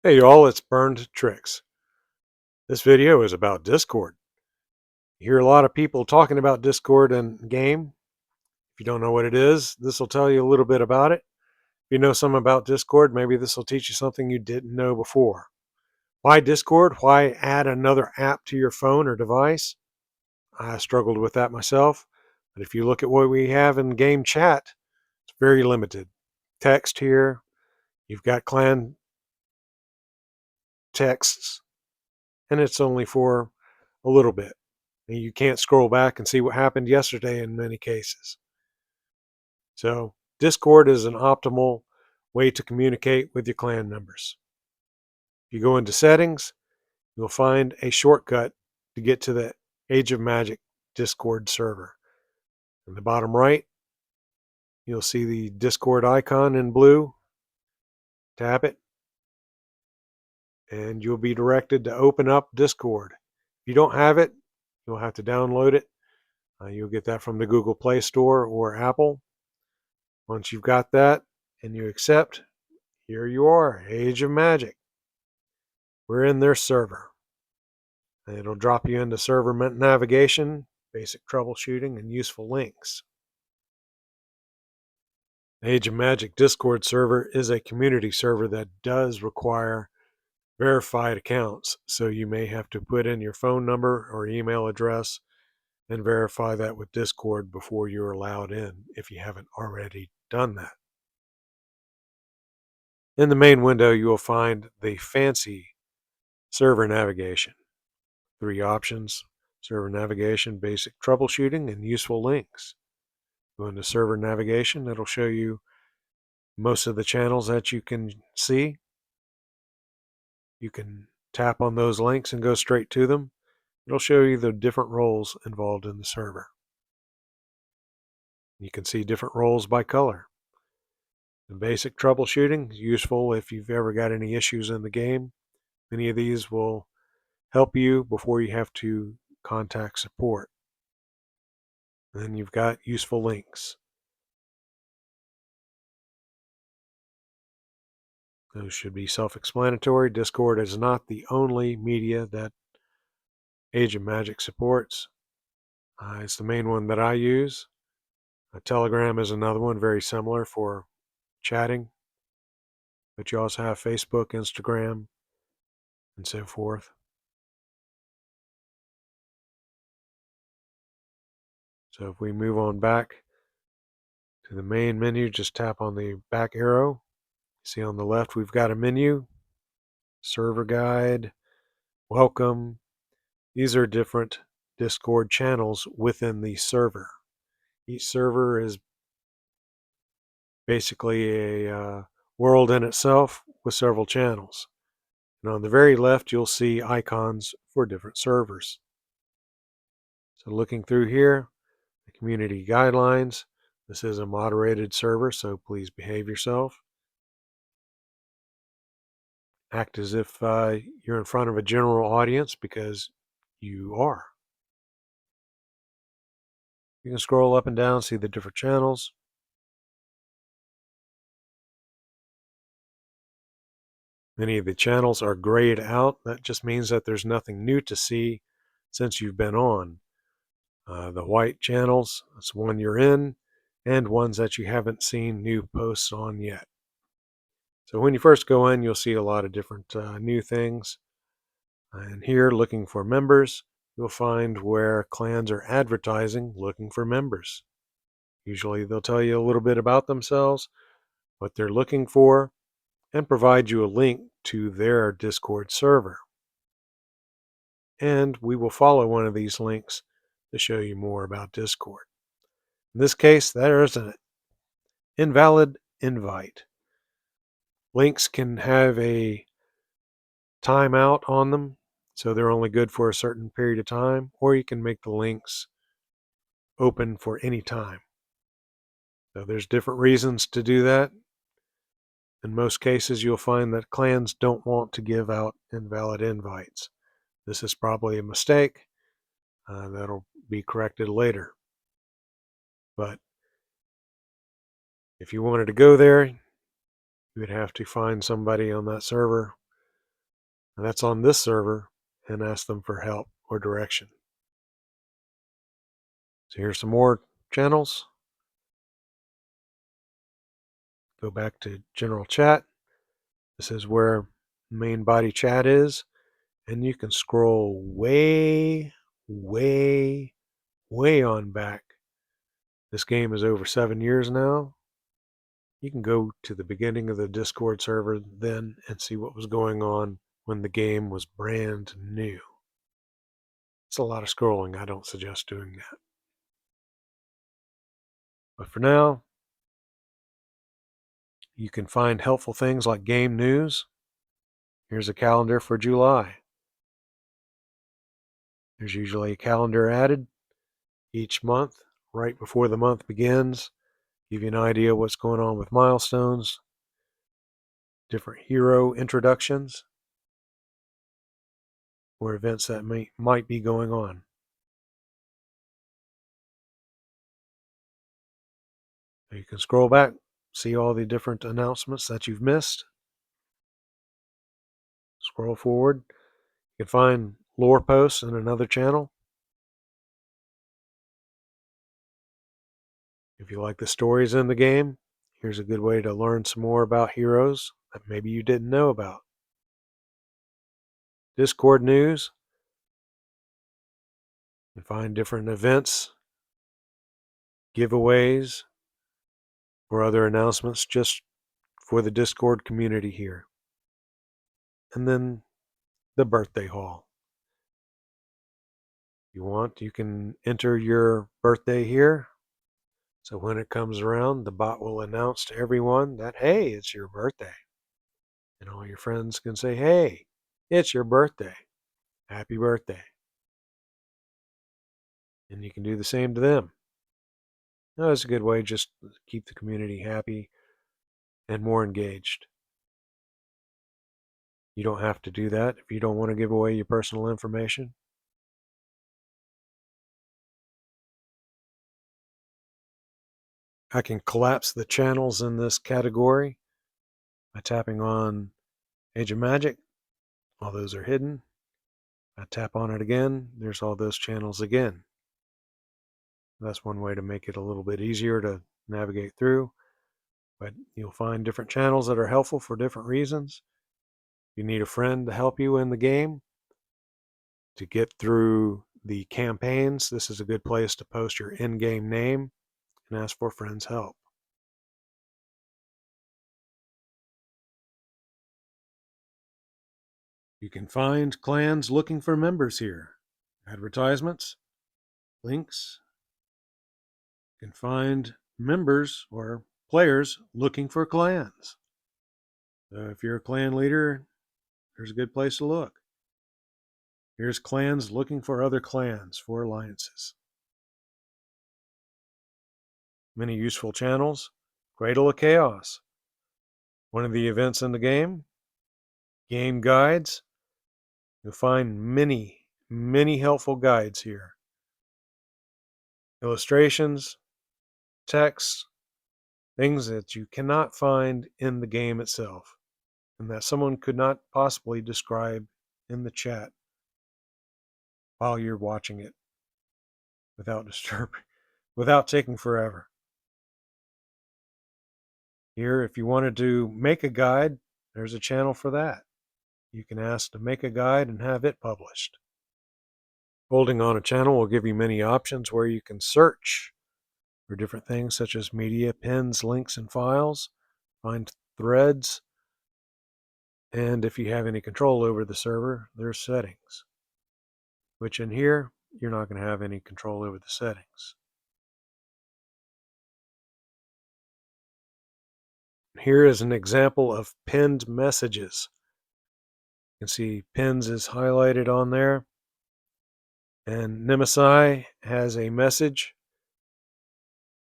Hey y'all, it's Burned Tricks. This video is about Discord. You hear a lot of people talking about Discord in game. If you don't know what it is, this will tell you a little bit about it. If you know something about Discord, maybe this will teach you something you didn't know before. Why Discord? Why add another app to your phone or device? I struggled with that myself. But if you look at what we have in game chat, it's very limited. Text here, you've got clan texts, and it's only for a little bit. And you can't scroll back and see what happened yesterday in many cases. So Discord is an optimal way to communicate with your clan members. If you go into settings, you'll find a shortcut to get to the Age of Magic Discord server. In the bottom right, you'll see the Discord icon in blue. Tap it, and you'll be directed to open up Discord. If you don't have it, you'll have to download it. You'll get that from the Google Play Store or Apple. Once you've got that and you accept, here you are, Age of Magic. We're in their server. And it'll drop you into server navigation, basic troubleshooting, and useful links. Age of Magic Discord server is a community server that does require verified accounts, so you may have to put in your phone number or email address and verify that with Discord before you're allowed in, if you haven't already done that. In the main window, you will find the fancy server navigation. 3 options: server navigation, basic troubleshooting, and useful links. Go into server navigation, it'll show you most of the channels that you can see. You can tap on those links and go straight to them. It'll show you the different roles involved in the server. You can see different roles by color. The basic troubleshooting is useful if you've ever got any issues in the game. Many of these will help you before you have to contact support. And then you've got useful links. Those should be self-explanatory. Discord is not the only media that Age of Magic supports. It's the main one that I use. Telegram is another one, very similar for chatting. But you also have Facebook, Instagram, and so forth. So if we move on back to the main menu, just tap on the back arrow. See on the left, we've got a menu, server guide, welcome. These are different Discord channels within the server. Each server is basically a world in itself with several channels. And on the very left, you'll see icons for different servers. So looking through here, the community guidelines. This is a moderated server, so please behave yourself. Act as if you're in front of a general audience, because you are. You can scroll up and down, see the different channels. Many of the channels are grayed out. That just means that there's nothing new to see since you've been on. The white channels, that's one you're in, and ones that you haven't seen new posts on yet. So when you first go in, you'll see a lot of different new things. And here, looking for members, you'll find where clans are advertising, looking for members. Usually they'll tell you a little bit about themselves, what they're looking for, and provide you a link to their Discord server. And we will follow one of these links to show you more about Discord. In this case, there is an invalid invite. Links can have a timeout on them, so they're only good for a certain period of time, or you can make the links open for any time. So there's different reasons to do that. In most cases, you'll find that clans don't want to give out invalid invites. This is probably a mistake. That'll be corrected later. But if you wanted to go there, you would have to find somebody on that server and that's on this server, and ask them for help or direction. So here's some more channels. Go back to general chat. This is where main body chat is, and you can scroll way, way, way on back. This game is over 7 years now. You can go to the beginning of the Discord server then and see what was going on when the game was brand new. It's a lot of scrolling. I don't suggest doing that. But for now, you can find helpful things like game news. Here's a calendar for July. There's usually a calendar added each month right before the month begins. Give you an idea what's going on with milestones, different hero introductions, or events that might be going on. You can scroll back, see all the different announcements that you've missed. Scroll forward. You can find lore posts in another channel. If you like the stories in the game, here's a good way to learn some more about heroes that maybe you didn't know about. Discord news. You can find different events, giveaways, or other announcements just for the Discord community here. And then the birthday haul. If you want, you can enter your birthday here. So when it comes around, the bot will announce to everyone that, hey, it's your birthday. And all your friends can say, hey, it's your birthday. Happy birthday. And you can do the same to them. Now, that's a good way just to keep the community happy and more engaged. You don't have to do that if you don't want to give away your personal information. I can collapse the channels in this category by tapping on Age of Magic. All those are hidden. I tap on it again, there's all those channels again. That's one way to make it a little bit easier to navigate through. But you'll find different channels that are helpful for different reasons. You need a friend to help you in the game to get through the campaigns. This is a good place to post your in-game name and ask for friends' help. You can find clans looking for members here. Advertisements, links. You can find members or players looking for clans. So if you're a clan leader, there's a good place to look. Here's clans looking for other clans for alliances. Many useful channels. Cradle of Chaos. One of the events in the game. Game guides. You'll find many, many helpful guides here. Illustrations, text, things that you cannot find in the game itself, and that someone could not possibly describe in the chat while you're watching it without disturbing, without taking forever. Here, if you wanted to make a guide, there's a channel for that. You can ask to make a guide and have it published. Holding on a channel will give you many options where you can search for different things such as media, pins, links, and files, find threads, and if you have any control over the server, there's settings, which in here, you're not going to have any control over the settings. Here is an example of pinned messages. You can see pins is highlighted on there, and Nemesis has a message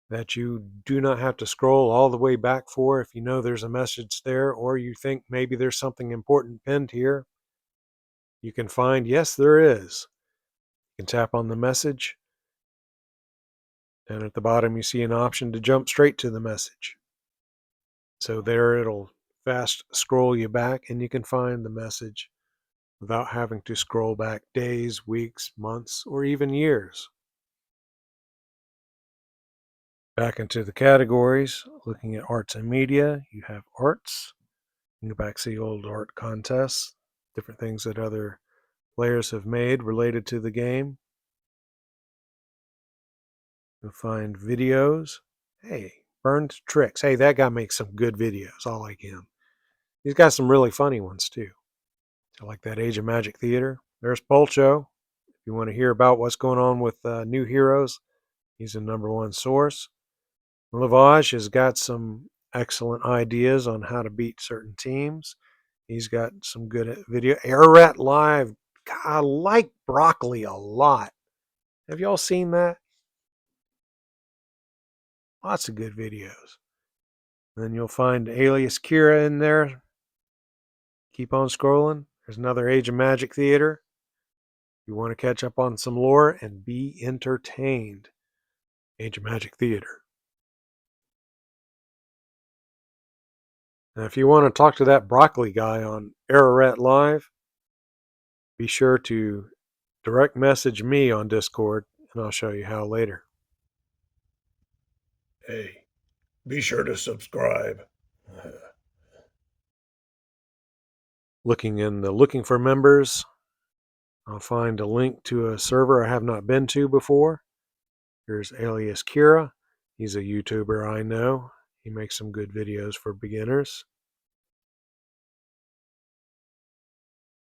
that you do not have to scroll all the way back for if you know there's a message there, or you think maybe there's something important pinned here. You can find, yes, there is. You can tap on the message, and at the bottom you see an option to jump straight to the message. So there it'll fast scroll you back and you can find the message without having to scroll back days, weeks, months, or even years. Back into the categories, looking at arts and media, you have arts. You can go back, see old art contests, different things that other players have made related to the game. You'll find videos. Hey, Burned Tricks. Hey, that guy makes some good videos. I like him. He's got some really funny ones too. I like that Age of Magic Theater. There's Polcho. If you want to hear about what's going on with new heroes, he's the #1 source. Lavage has got some excellent ideas on how to beat certain teams. He's got some good video. Ararat Live. God, I like Broccoli a lot. Have y'all seen that? Lots of good videos. And then you'll find Alias Kira in there. Keep on scrolling. There's another Age of Magic Theater. You want to catch up on some lore and be entertained. Age of Magic Theater. Now, if you want to talk to that Broccoli guy on Ararat Live, be sure to direct message me on Discord, and I'll show you how later. Hey, be sure to subscribe. Looking for members, I'll find a link to a server I have not been to before. Here's Alias Kira. He's a YouTuber I know. He makes some good videos for beginners.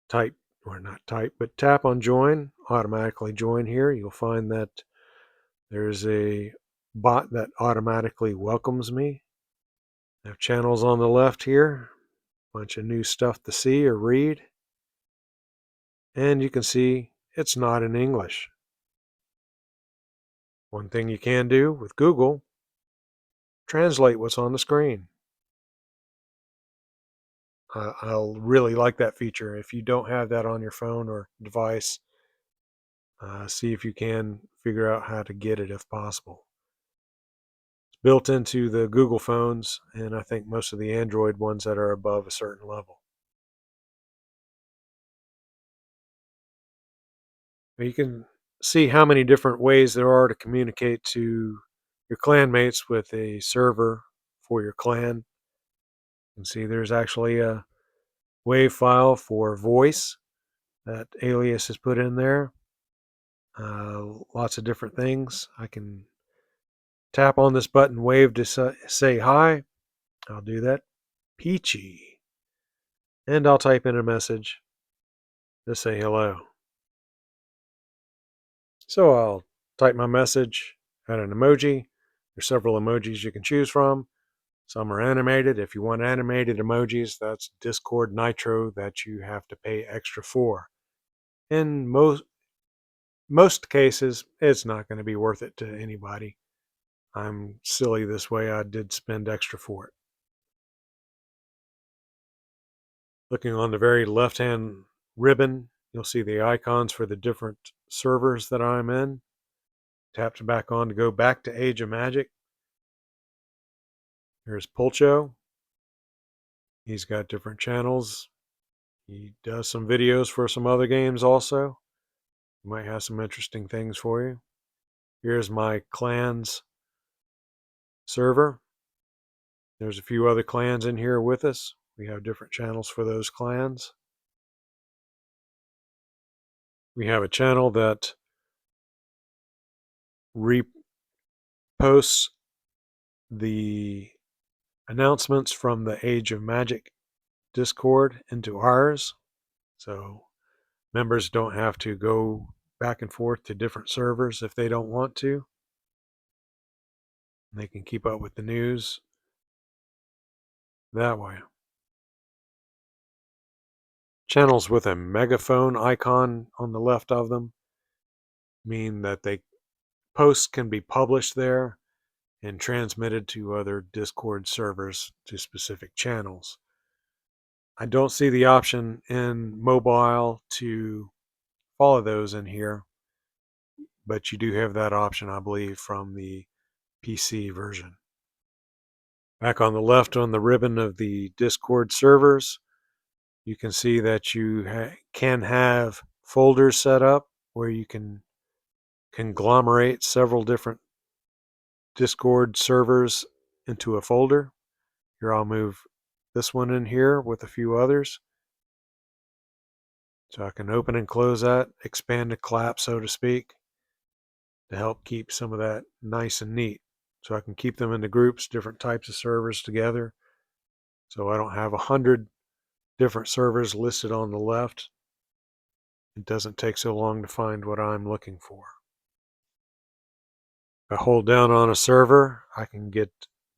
Type, or not type, but tap on join, automatically join here. You'll find that there's a bot that automatically welcomes me. I have channels on the left here, bunch of new stuff to see or read. And you can see it's not in English. One thing you can do with Google, translate what's on the screen. I'll really like that feature. If you don't have that on your phone or device, see if you can figure out how to get it if possible. It's built into the Google phones, and I think most of the Android ones that are above a certain level. You can see how many different ways there are to communicate to your clanmates with a server for your clan. You can see there's actually a WAV file for voice that Alias has put in there. Lots of different things. I can tap on this button, wave to say hi. I'll do that. Peachy. And I'll type in a message to say hello. So I'll type my message, add an emoji. There's several emojis you can choose from. Some are animated. If you want animated emojis, that's Discord Nitro that you have to pay extra for. In most cases, it's not going to be worth it to anybody. I'm silly this way. I did spend extra for it. Looking on the very left-hand ribbon, you'll see the icons for the different servers that I'm in. Tapped back on to go back to Age of Magic. Here's Polcho. He's got different channels. He does some videos for some other games also. He might have some interesting things for you. Here's my clans server. There's a few other clans in here with us. We have different channels for those clans. We have a channel that reposts the announcements from the Age of Magic Discord into ours. So members don't have to go back and forth to different servers if they don't want to. They can keep up with the news that way. Channels with a megaphone icon on the left of them mean that posts can be published there and transmitted to other Discord servers to specific channels. I don't see the option in mobile to follow those in here, but you do have that option, I believe, from the PC version. Back on the left on the ribbon of the Discord servers, You can see that you can have folders set up where you can conglomerate several different Discord servers into a folder. Here, I'll move this one in here with a few others. So I can open and close that, expand and collapse, so to speak, to help keep some of that nice and neat. So I can keep them into groups, different types of servers together. So I don't have 100 different servers listed on the left. It doesn't take so long to find what I'm looking for. If I hold down on a server, I can get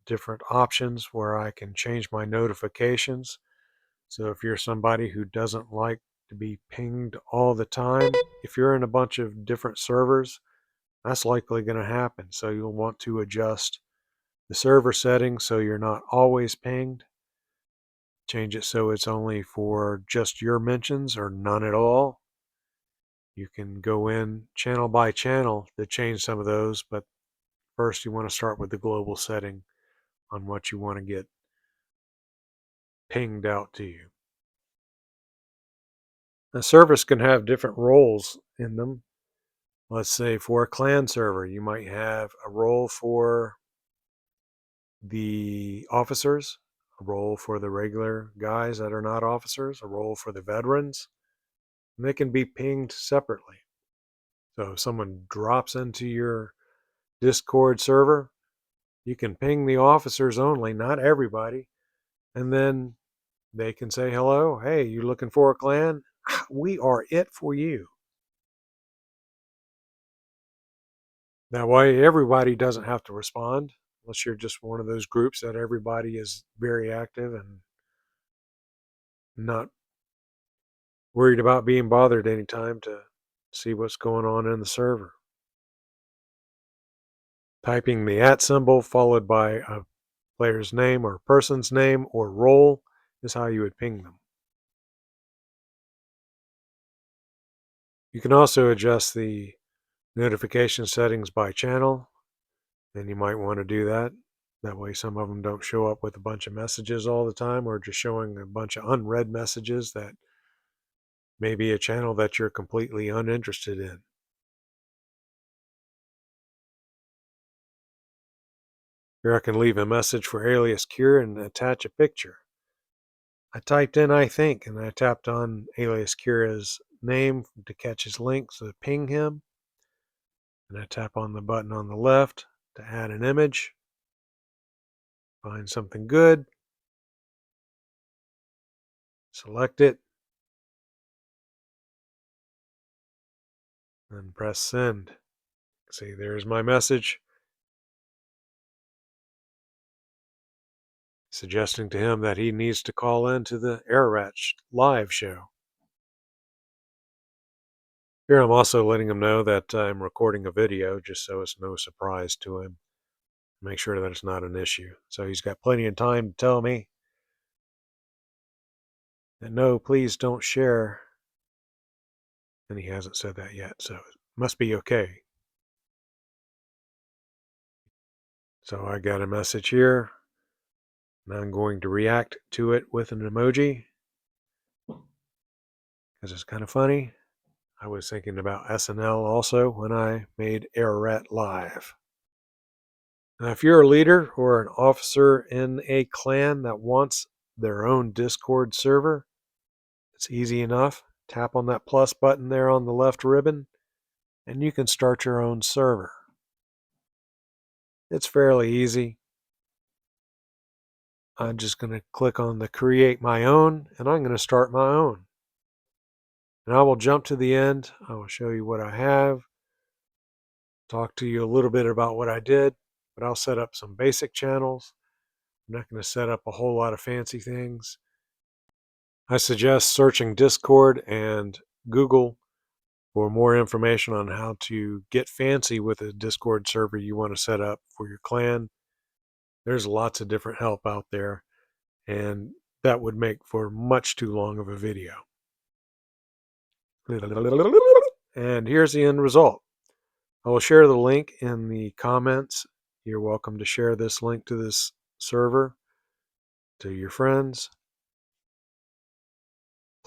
different options where I can change my notifications. So if you're somebody who doesn't like to be pinged all the time, if you're in a bunch of different servers, that's likely going to happen. So you'll want to adjust the server settings so you're not always pinged. Change it so it's only for just your mentions or none at all. You can go in channel by channel to change some of those, but first you want to start with the global setting on what you want to get pinged out to you. A service can have different roles in them. Let's say for a clan server, you might have a role for the officers, a role for the regular guys that are not officers, a role for the veterans, and they can be pinged separately. So if someone drops into your Discord server, you can ping the officers only, not everybody, and then they can say hello. Hey, you looking for a clan? We are it for you. That way, everybody doesn't have to respond unless you're just one of those groups that everybody is very active and not worried about being bothered anytime to see what's going on in the server. Typing the @ symbol followed by a player's name or person's name or role is how you would ping them. You can also adjust the notification settings by channel, and you might want to do that. That way some of them don't show up with a bunch of messages all the time or just showing a bunch of unread messages that may be a channel that you're completely uninterested in. Here I can leave a message for Alias Cure and attach a picture. I typed in I think, and I tapped on Alias Cure's name to catch his link, so to ping him. And I tap on the button on the left to add an image. Find something good. Select it. And press send. See, there's my message, suggesting to him that he needs to call in to the Ararat live show. Here I'm also letting him know that I'm recording a video just so it's no surprise to him. Make sure that it's not an issue. So he's got plenty of time to tell me that no, please don't share. And he hasn't said that yet, so it must be okay. So I got a message here, and I'm going to react to it with an emoji because it's kind of funny. I was thinking about SNL also when I made Ararat Live. Now, if you're a leader or an officer in a clan that wants their own Discord server, it's easy enough. Tap on that plus button there on the left ribbon, and you can start your own server. It's fairly easy. I'm just going to click on the create my own, and I'm going to start my own. And I will jump to the end. I will show you what I have, talk to you a little bit about what I did, but I'll set up some basic channels. I'm not going to set up a whole lot of fancy things. I suggest searching Discord and Google for more information on how to get fancy with a Discord server you want to set up for your clan. There's lots of different help out there, and that would make for much too long of a video. And here's the end result. I will share the link in the comments. You're welcome to share this link to this server to your friends.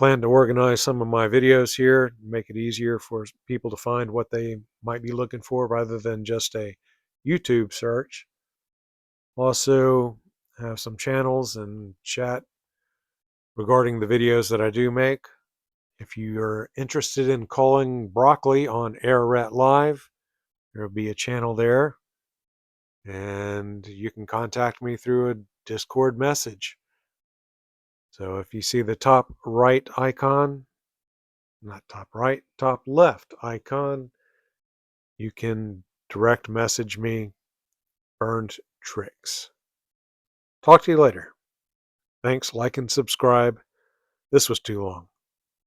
plan to organize some of my videos here, make it easier for people to find what they might be looking for rather than just a YouTube search. Also have some channels and chat regarding the videos that I do make. If you're interested in calling broccoli on Ararat Live, there will be a channel there, and you can contact me through a Discord message. So if you see the top right icon, not top right, top left icon, you can direct message me, Burned Tricks. Talk to you later. Thanks, like and subscribe. This was too long.